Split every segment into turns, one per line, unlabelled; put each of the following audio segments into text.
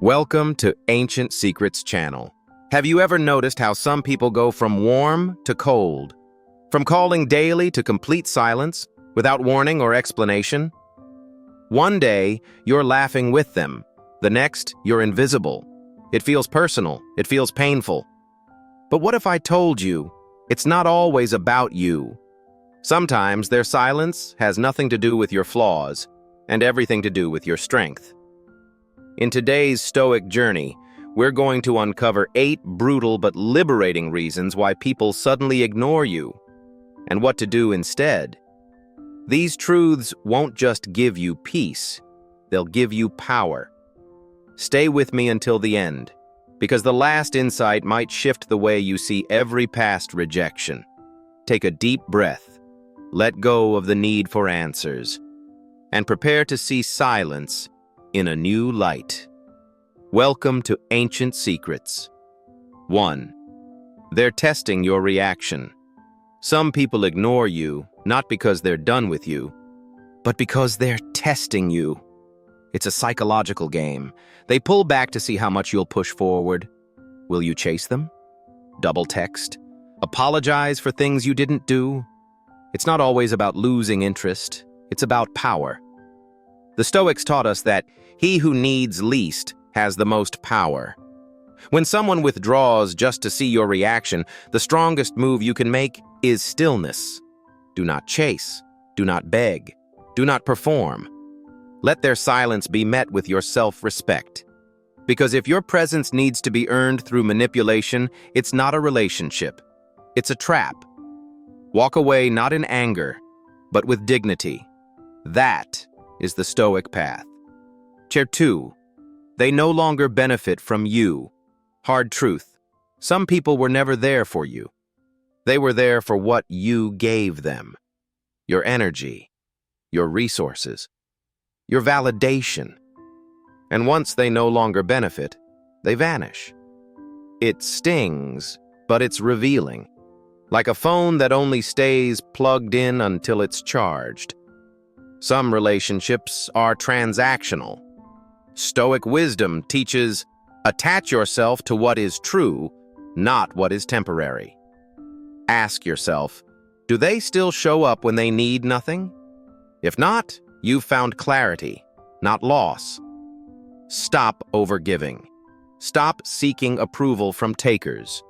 Welcome to Ancient Secrets channel. Have you ever noticed how some people go from warm to cold? From calling daily to complete silence, without warning or explanation? One day, you're laughing with them. The next, you're invisible. It feels personal. It feels painful. But what if I told you, it's not always about you? Sometimes their silence has nothing to do with your flaws, and everything to do with your strength. In today's Stoic journey, we're going to uncover 8 brutal but liberating reasons why people suddenly ignore you, and what to do instead. These truths won't just give you peace, they'll give you power. Stay with me until the end, because the last insight might shift the way you see every past rejection. Take a deep breath, let go of the need for answers, and prepare to see silence in a new light. Welcome to Ancient Secrets. 1. They're testing your reaction. Some people ignore you, not because they're done with you, but because they're testing you. It's a psychological game. They pull back to see how much you'll push forward. Will you chase them? Double text? Apologize for things you didn't do? It's not always about losing interest. It's about power. The Stoics taught us that he who needs least has the most power. When someone withdraws just to see your reaction, the strongest move you can make is stillness. Do not chase. Do not beg. Do not perform. Let their silence be met with your self-respect. Because if your presence needs to be earned through manipulation, it's not a relationship. It's a trap. Walk away not in anger, but with dignity. That is the Stoic path. Chair 2. They no longer benefit from you. Hard truth. Some people were never there for you. They were there for what you gave them. Your energy, your resources, your validation. And once they no longer benefit, they vanish. It stings, but it's revealing. Like a phone that only stays plugged in until it's charged. Some relationships are transactional. Stoic wisdom teaches, attach yourself to what is true, not what is temporary. Ask yourself, do they still show up when they need nothing? If not, you've found clarity, not loss. Stop overgiving. Stop seeking approval from takers.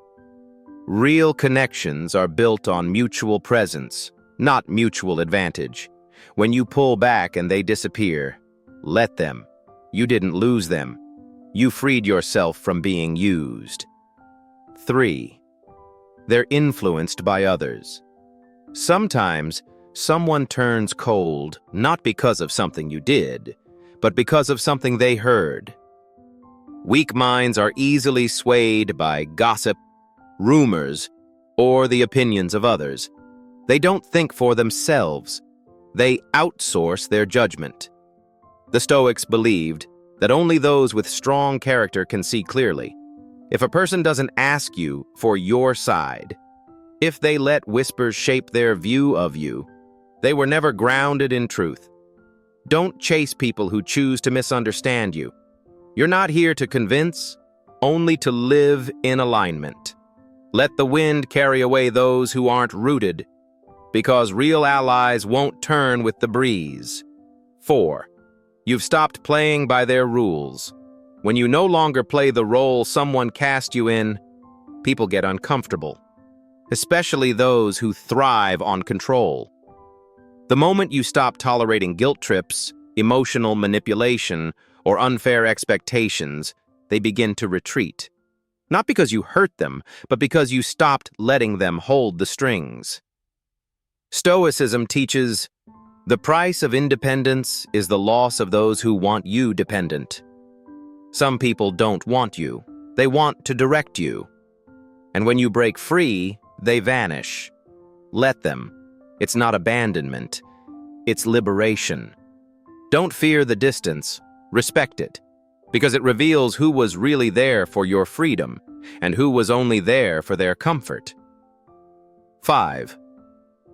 Real connections are built on mutual presence, not mutual advantage. When you pull back and they disappear, let them. You didn't lose them. You freed yourself from being used. 3. They're influenced by others. Sometimes, someone turns cold not because of something you did, but because of something they heard. Weak minds are easily swayed by gossip, rumors, or the opinions of others. They don't think for themselves. They outsource their judgment. The Stoics believed that only those with strong character can see clearly. If a person doesn't ask you for your side, if they let whispers shape their view of you, they were never grounded in truth. Don't chase people who choose to misunderstand you. You're not here to convince, only to live in alignment. Let the wind carry away those who aren't rooted, because real allies won't turn with the breeze. 4. You've stopped playing by their rules. When you no longer play the role someone cast you in, people get uncomfortable, especially those who thrive on control. The moment you stop tolerating guilt trips, emotional manipulation, or unfair expectations, they begin to retreat. Not because you hurt them, but because you stopped letting them hold the strings. Stoicism teaches, the price of independence is the loss of those who want you dependent. Some people don't want you. They want to direct you. And when you break free, they vanish. Let them. It's not abandonment. It's liberation. Don't fear the distance. Respect it. Because it reveals who was really there for your freedom and who was only there for their comfort. 5.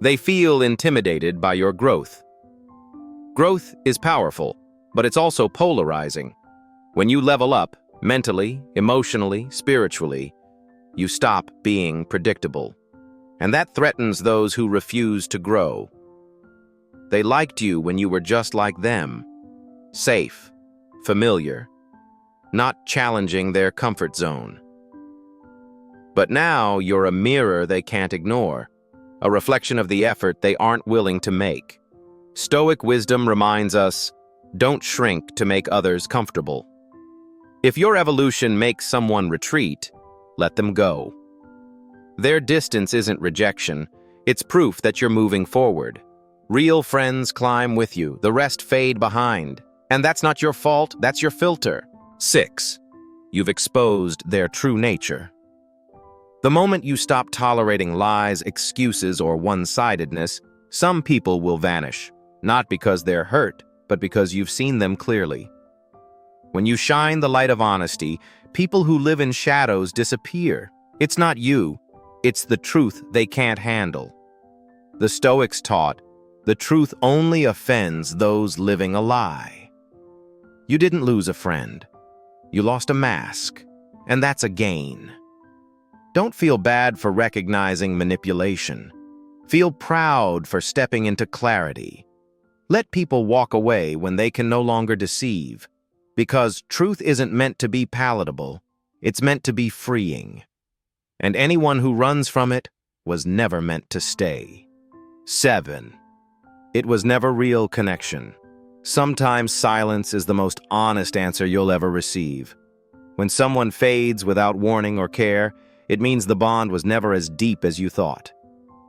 They feel intimidated by your growth. Growth is powerful, but it's also polarizing. When you level up, Mentally, emotionally, spiritually, you stop being predictable. And that threatens those who refuse to grow. They liked you when you were just like them, safe, familiar, not challenging their comfort zone. But now you're a mirror they can't ignore, a reflection of the effort they aren't willing to make. Stoic wisdom reminds us, don't shrink to make others comfortable. If your evolution makes someone retreat, let them go. Their distance isn't rejection, it's proof that you're moving forward. Real friends climb with you, the rest fade behind. And that's not your fault, that's your filter. 6. You've exposed their true nature. The moment you stop tolerating lies, excuses, or one-sidedness, some people will vanish, not because they're hurt, but because you've seen them clearly. When you shine the light of honesty, people who live in shadows disappear. It's not you, it's the truth they can't handle. The Stoics taught, the truth only offends those living a lie. You didn't lose a friend. You lost a mask, and that's a gain. Don't feel bad for recognizing manipulation. Feel proud for stepping into clarity. Let people walk away when they can no longer deceive, because truth isn't meant to be palatable, it's meant to be freeing. And anyone who runs from it was never meant to stay. 7. It was never real connection. Sometimes silence is the most honest answer you'll ever receive. When someone fades without warning or care, it means the bond was never as deep as you thought.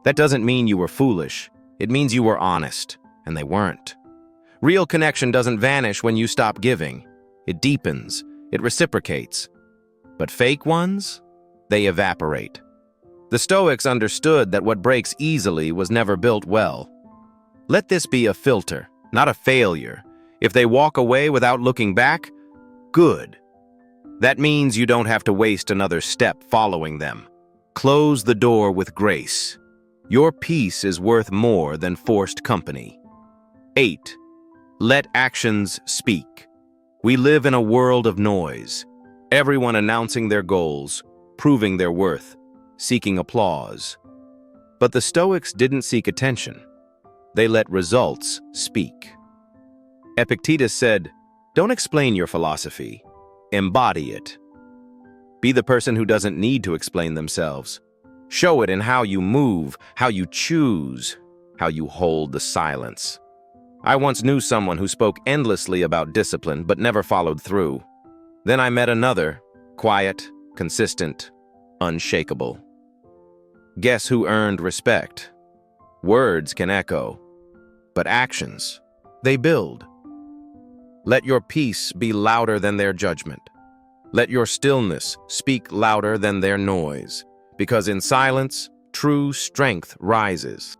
That doesn't mean you were foolish. It means you were honest, and they weren't. Real connection doesn't vanish when you stop giving. It deepens, it reciprocates. But fake ones, they evaporate. The Stoics understood that what breaks easily was never built well. Let this be a filter, not a failure. If they walk away without looking back, good. That means you don't have to waste another step following them. Close the door with grace. Your peace is worth more than forced company. 8. Let actions speak. We live in a world of noise. Everyone announcing their goals, proving their worth, seeking applause. But the Stoics didn't seek attention. They let results speak. Epictetus said, "Don't explain your philosophy. Embody it." Be the person who doesn't need to explain themselves. Show it in how you move, how you choose, how you hold the silence. I once knew someone who spoke endlessly about discipline but never followed through. Then I met another, quiet, consistent, unshakable. Guess who earned respect? Words can echo, but actions, they build. Let your peace be louder than their judgment. Let your stillness speak louder than their noise, because in silence, true strength rises.